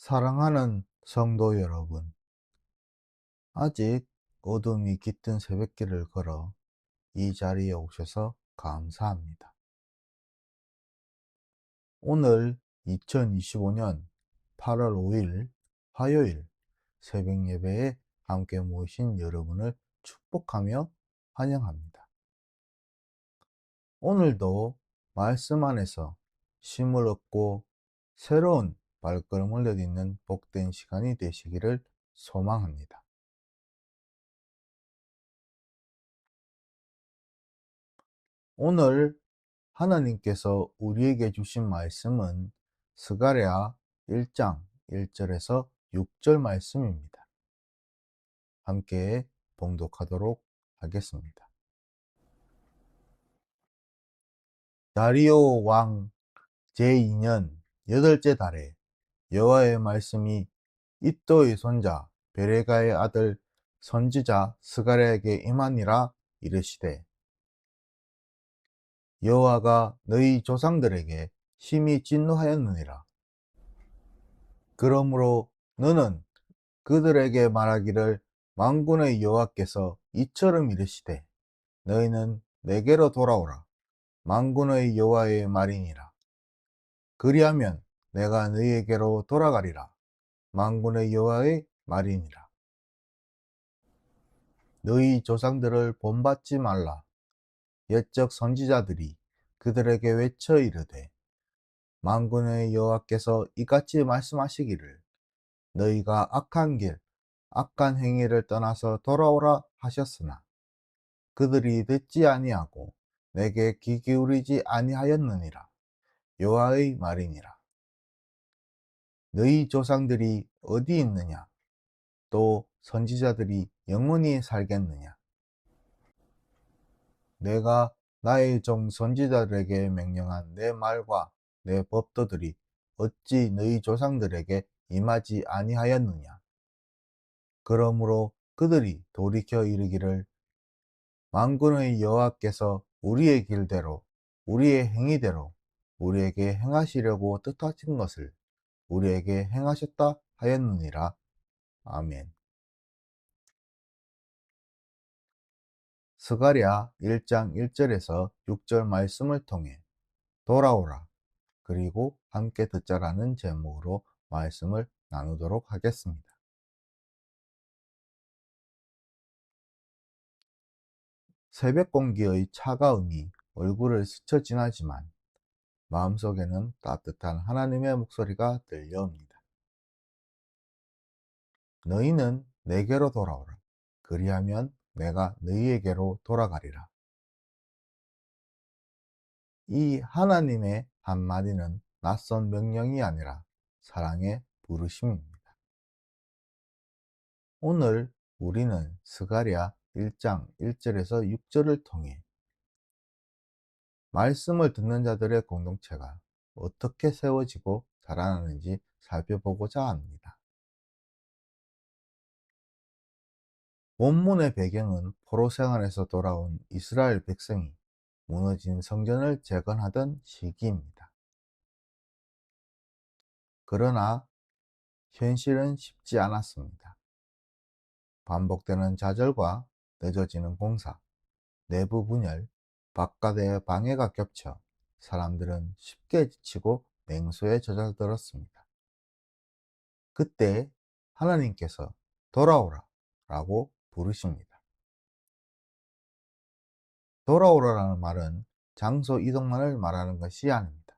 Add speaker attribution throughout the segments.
Speaker 1: 사랑하는 성도 여러분, 아직 어둠이 깃든 새벽길을 걸어 이 자리에 오셔서 감사합니다. 오늘 2025년 8월 5일 화요일 새벽 예배에 함께 모이신 여러분을 축복하며 환영합니다. 오늘도 말씀 안에서 쉼을 얻고 새로운 발걸음을 내딛는 복된 시간이 되시기를 소망합니다. 오늘 하나님께서 우리에게 주신 말씀은 스가랴 1장 1절에서 6절 말씀입니다. 함께 봉독하도록 하겠습니다. 다리오 왕 제2년 여덟째 달에 여호와의 말씀이 id도의 손자 베레가의 아들 선지자 스가랴에게 임하니라. 이르시되, 여호와가 너희 조상들에게 심히 진노하였느니라. 그러므로 너는 그들에게 말하기를, 만군의 여호와께서 이처럼 이르시되, 너희는 내게로 돌아오라. 만군의 여호와의 말이니라. 그리하면 내가 너희에게로 돌아가리라. 만군의 여호와의 말이니라. 너희 조상들을 본받지 말라. 옛적 선지자들이 그들에게 외쳐 이르되, 만군의 여호와께서 이같이 말씀하시기를, 너희가 악한 길 악한 행위를 떠나서 돌아오라 하셨으나 그들이 듣지 아니하고 내게 귀 기울이지 아니하였느니라. 여호와의 말이니라. 너희 조상들이 어디 있느냐? 또 선지자들이 영원히 살겠느냐? 내가 나의 종 선지자들에게 명령한 내 말과 내 법도들이 어찌 너희 조상들에게 임하지 아니하였느냐? 그러므로 그들이 돌이켜 이르기를, 만군의 여호와께서 우리의 길대로 우리의 행위대로 우리에게 행하시려고 뜻하신 것을 우리에게 행하셨다 하였느니라. 아멘. 스가랴 1장 1절에서 6절 말씀을 통해 돌아오라, 그리고 함께 듣자라는 제목으로 말씀을 나누도록 하겠습니다. 새벽 공기의 차가움이 얼굴을 스쳐 지나지만 마음속에는 따뜻한 하나님의 목소리가 들려옵니다. 너희는 내게로 돌아오라. 그리하면 내가 너희에게로 돌아가리라. 이 하나님의 한마디는 낯선 명령이 아니라 사랑의 부르심입니다. 오늘 우리는 스가랴 1장 1절에서 6절을 통해 말씀을 듣는 자들의 공동체가 어떻게 세워지고 자라나는지 살펴보고자 합니다. 본문의 배경은 포로 생활에서 돌아온 이스라엘 백성이 무너진 성전을 재건하던 시기입니다. 그러나 현실은 쉽지 않았습니다. 반복되는 좌절과 늦어지는 공사, 내부 분열, 바깥의 방해가 겹쳐 사람들은 쉽게 지치고 냉소에 젖어들었습니다. 그때 하나님께서 돌아오라 라고 부르십니다. 돌아오라라는 말은 장소 이동만을 말하는 것이 아닙니다.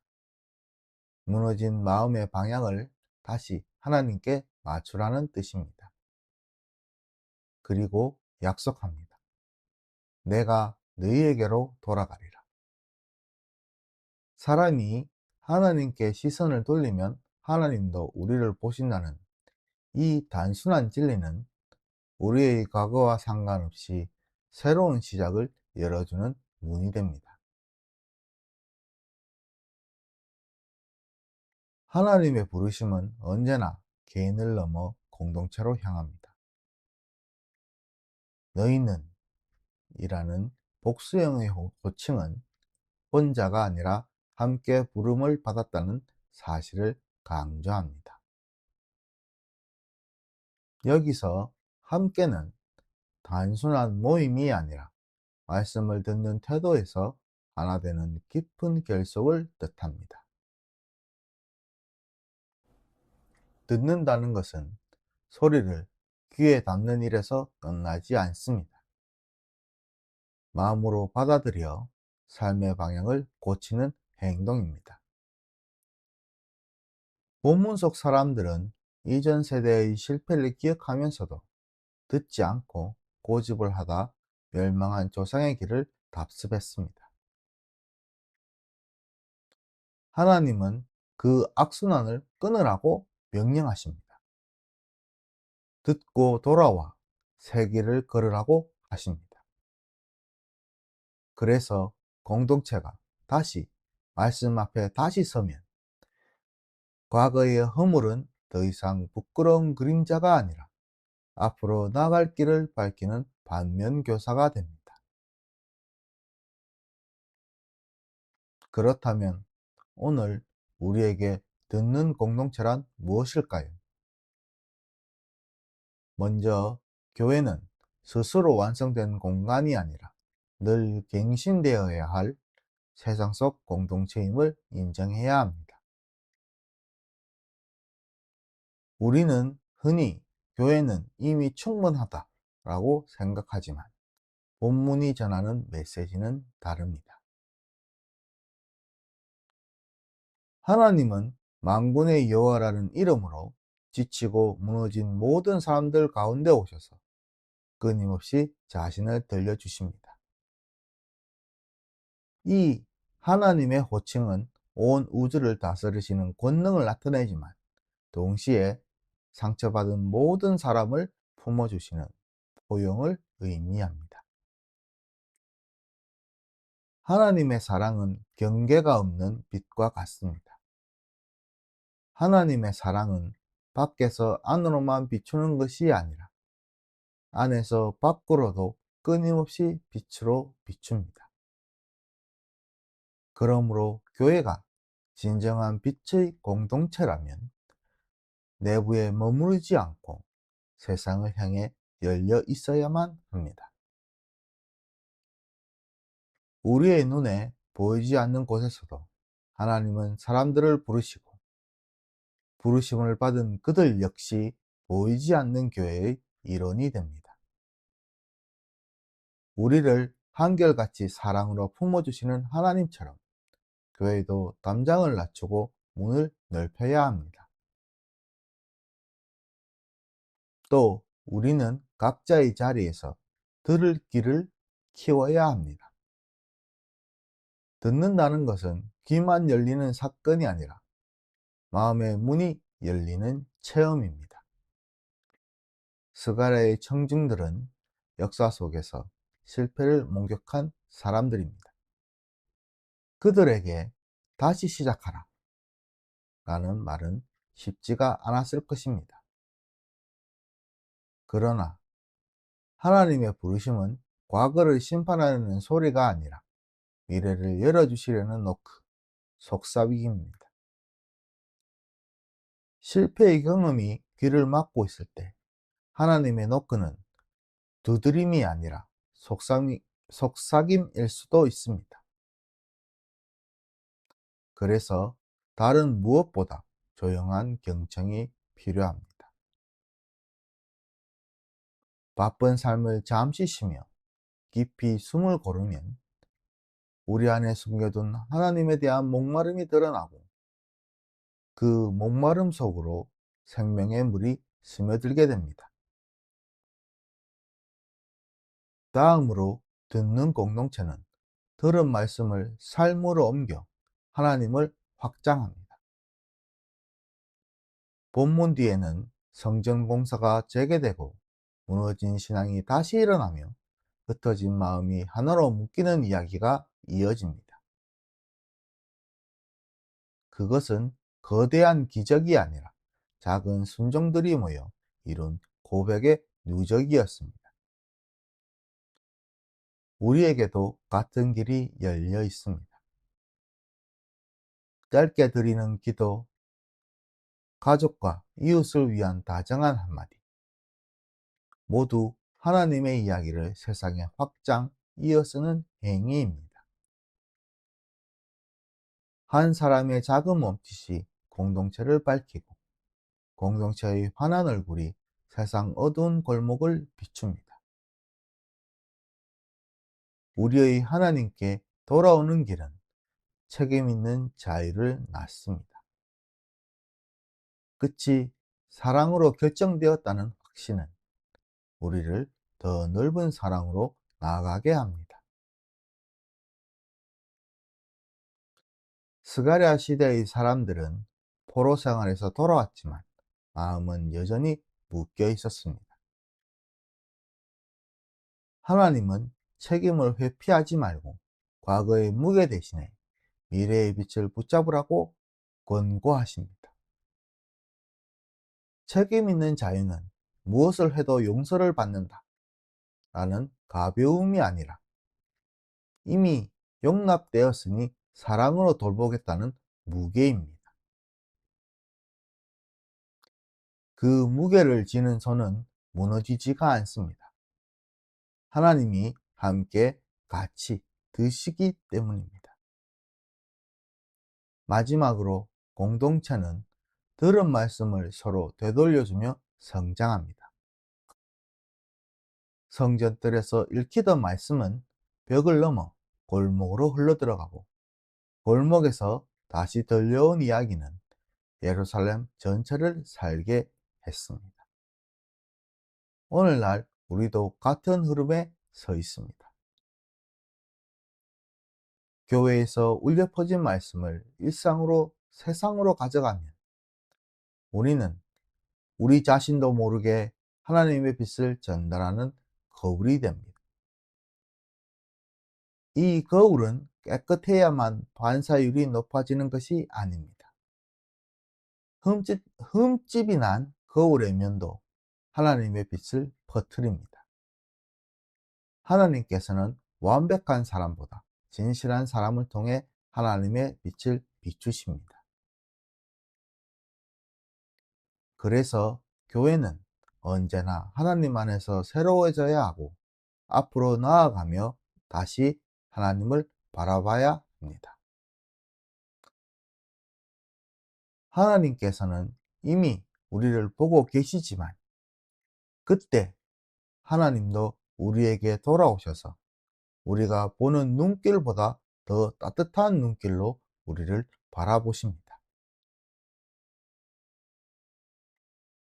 Speaker 1: 무너진 마음의 방향을 다시 하나님께 맞추라는 뜻입니다. 그리고 약속합니다. 내가 너희에게로 돌아가리라. 사람이 하나님께 시선을 돌리면 하나님도 우리를 보신다는 이 단순한 진리는 우리의 과거와 상관없이 새로운 시작을 열어주는 문이 됩니다. 하나님의 부르심은 언제나 개인을 넘어 공동체로 향합니다. 너희는 이라는 복수형의 호칭은 혼자가 아니라 함께 부름을 받았다는 사실을 강조합니다. 여기서 함께는 단순한 모임이 아니라 말씀을 듣는 태도에서 하나 되는 깊은 결속을 뜻합니다. 듣는다는 것은 소리를 귀에 담는 일에서 끝나지 않습니다. 마음으로 받아들여 삶의 방향을 고치는 행동입니다. 본문 속 사람들은 이전 세대의 실패를 기억하면서도 듣지 않고 고집을 하다 멸망한 조상의 길을 답습했습니다. 하나님은 그 악순환을 끊으라고 명령하십니다. 듣고 돌아와 새 길을 걸으라고 하십니다. 그래서 공동체가 다시 말씀 앞에 다시 서면 과거의 허물은 더 이상 부끄러운 그림자가 아니라 앞으로 나갈 길을 밝히는 반면교사가 됩니다. 그렇다면 오늘 우리에게 듣는 공동체란 무엇일까요? 먼저, 교회는 스스로 완성된 공간이 아니라 늘 갱신되어야 할 세상 속 공동체임을 인정해야 합니다. 우리는 흔히 교회는 이미 충분하다라고 생각하지만 본문이 전하는 메시지는 다릅니다. 하나님은 만군의 여호와라는 이름으로 지치고 무너진 모든 사람들 가운데 오셔서 끊임없이 자신을 들려주십니다. 이 하나님의 호칭은 온 우주를 다스리시는 권능을 나타내지만 동시에 상처받은 모든 사람을 품어주시는 포용을 의미합니다. 하나님의 사랑은 경계가 없는 빛과 같습니다. 하나님의 사랑은 밖에서 안으로만 비추는 것이 아니라 안에서 밖으로도 끊임없이 빛으로 비춥니다. 그러므로 교회가 진정한 빛의 공동체라면 내부에 머무르지 않고 세상을 향해 열려 있어야만 합니다. 우리의 눈에 보이지 않는 곳에서도 하나님은 사람들을 부르시고 부르심을 받은 그들 역시 보이지 않는 교회의 일원이 됩니다. 우리를 한결같이 사랑으로 품어주시는 하나님처럼 교회도 담장을 낮추고 문을 넓혀야 합니다. 또 우리는 각자의 자리에서 들을 귀를 키워야 합니다. 듣는다는 것은 귀만 열리는 사건이 아니라 마음의 문이 열리는 체험입니다. 스가랴의 청중들은 역사 속에서 실패를 목격한 사람들입니다. 그들에게 다시 시작하라 라는 말은 쉽지가 않았을 것입니다. 그러나 하나님의 부르심은 과거를 심판하려는 소리가 아니라 미래를 열어주시려는 노크, 속삭임입니다. 실패의 경험이 귀를 막고 있을 때 하나님의 노크는 두드림이 아니라 속삭임일 수도 있습니다. 그래서 다른 무엇보다 조용한 경청이 필요합니다. 바쁜 삶을 잠시 쉬며 깊이 숨을 고르면 우리 안에 숨겨둔 하나님에 대한 목마름이 드러나고 그 목마름 속으로 생명의 물이 스며들게 됩니다. 다음으로 듣는 공동체는 들은 말씀을 삶으로 옮겨 하나님을 확장합니다. 본문 뒤에는 성전 공사가 재개되고 무너진 신앙이 다시 일어나며 흩어진 마음이 하나로 묶이는 이야기가 이어집니다. 그것은 거대한 기적이 아니라 작은 순종들이 모여 이룬 고백의 누적이었습니다. 우리에게도 같은 길이 열려 있습니다. 짧게 드리는 기도, 가족과 이웃을 위한 다정한 한마디, 모두 하나님의 이야기를 세상에 확장, 이어쓰는 행위입니다. 한 사람의 작은 몸짓이 공동체를 밝히고 공동체의 환한 얼굴이 세상 어두운 골목을 비춥니다. 우리의 하나님께 돌아오는 길은 책임 있는 자유를 낳습니다. 끝이 사랑으로 결정되었다는 확신은 우리를 더 넓은 사랑으로 나아가게 합니다. 스가랴 시대의 사람들은 포로 생활에서 돌아왔지만 마음은 여전히 묶여 있었습니다. 하나님은 책임을 회피하지 말고 과거의 무게 대신에 미래의 빛을 붙잡으라고 권고하십니다. 책임 있는 자유는 무엇을 해도 용서를 받는다 라는 가벼움이 아니라 이미 용납되었으니 사랑으로 돌보겠다는 무게입니다. 그 무게를 지는 손은 무너지지가 않습니다. 하나님이 함께 같이 드시기 때문입니다. 마지막으로 공동체는 들은 말씀을 서로 되돌려주며 성장합니다. 성전들에서 읽히던 말씀은 벽을 넘어 골목으로 흘러들어가고 골목에서 다시 들려온 이야기는 예루살렘 전체를 살게 했습니다. 오늘날 우리도 같은 흐름에 서 있습니다. 교회에서 울려 퍼진 말씀을 일상으로 세상으로 가져가면 우리는 우리 자신도 모르게 하나님의 빛을 전달하는 거울이 됩니다. 이 거울은 깨끗해야만 반사율이 높아지는 것이 아닙니다. 흠집이 난 거울의 면도 하나님의 빛을 퍼뜨립니다. 하나님께서는 완벽한 사람보다 진실한 사람을 통해 하나님의 빛을 비추십니다. 그래서 교회는 언제나 하나님 안에서 새로워져야 하고 앞으로 나아가며 다시 하나님을 바라봐야 합니다. 하나님께서는 이미 우리를 보고 계시지만 그때 하나님도 우리에게 돌아오셔서 우리가 보는 눈길보다 더 따뜻한 눈길로 우리를 바라보십니다.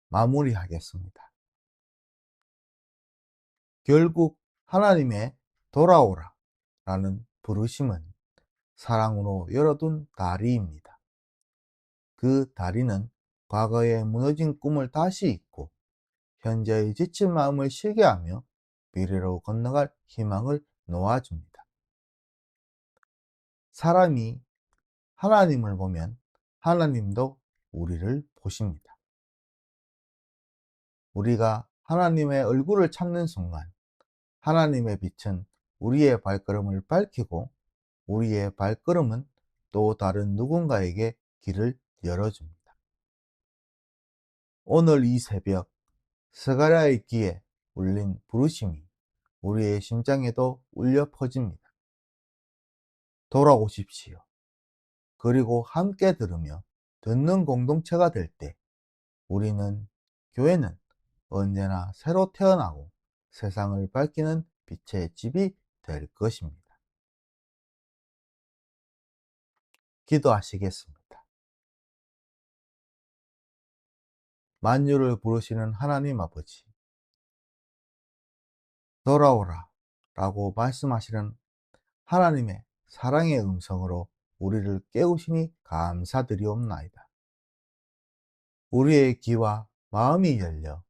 Speaker 1: 마무리하겠습니다. 결국 하나님의 돌아오라 라는 부르심은 사랑으로 열어둔 다리입니다. 그 다리는 과거의 무너진 꿈을 다시 잇고 현재의 지친 마음을 쉬게 하며 미래로 건너갈 희망을 놓아줍니다. 사람이 하나님을 보면 하나님도 우리를 보십니다. 우리가 하나님의 얼굴을 찾는 순간 하나님의 빛은 우리의 발걸음을 밝히고 우리의 발걸음은 또 다른 누군가에게 길을 열어줍니다. 오늘 이 새벽 스가랴의 귀에 울린 부르심이 우리의 심장에도 울려 퍼집니다. 돌아오십시오. 그리고 함께 들으며 듣는 공동체가 될 때 우리는, 교회는 언제나 새로 태어나고 세상을 밝히는 빛의 집이 될 것입니다. 기도하시겠습니다. 만유를 부르시는 하나님 아버지, 돌아오라 라고 말씀하시는 하나님의 사랑의 음성으로 우리를 깨우시니 감사드리옵나이다. 우리의 귀와 마음이 열려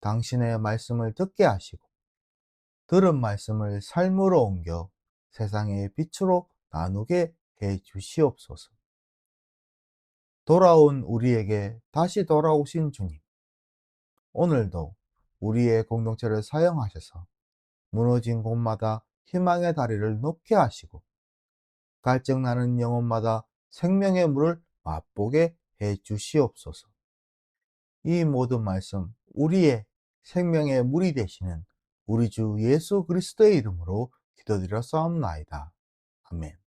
Speaker 1: 당신의 말씀을 듣게 하시고 들은 말씀을 삶으로 옮겨 세상의 빛으로 나누게 해 주시옵소서. 돌아온 우리에게 다시 돌아오신 주님, 오늘도 우리의 공동체를 사용하셔서 무너진 곳마다 희망의 다리를 놓게 하시고 갈증나는 영혼마다 생명의 물을 맛보게 해 주시옵소서. 이 모든 말씀 우리의 생명의 물이 되시는 우리 주 예수 그리스도의 이름으로 기도드려 싸움나이다. 아멘.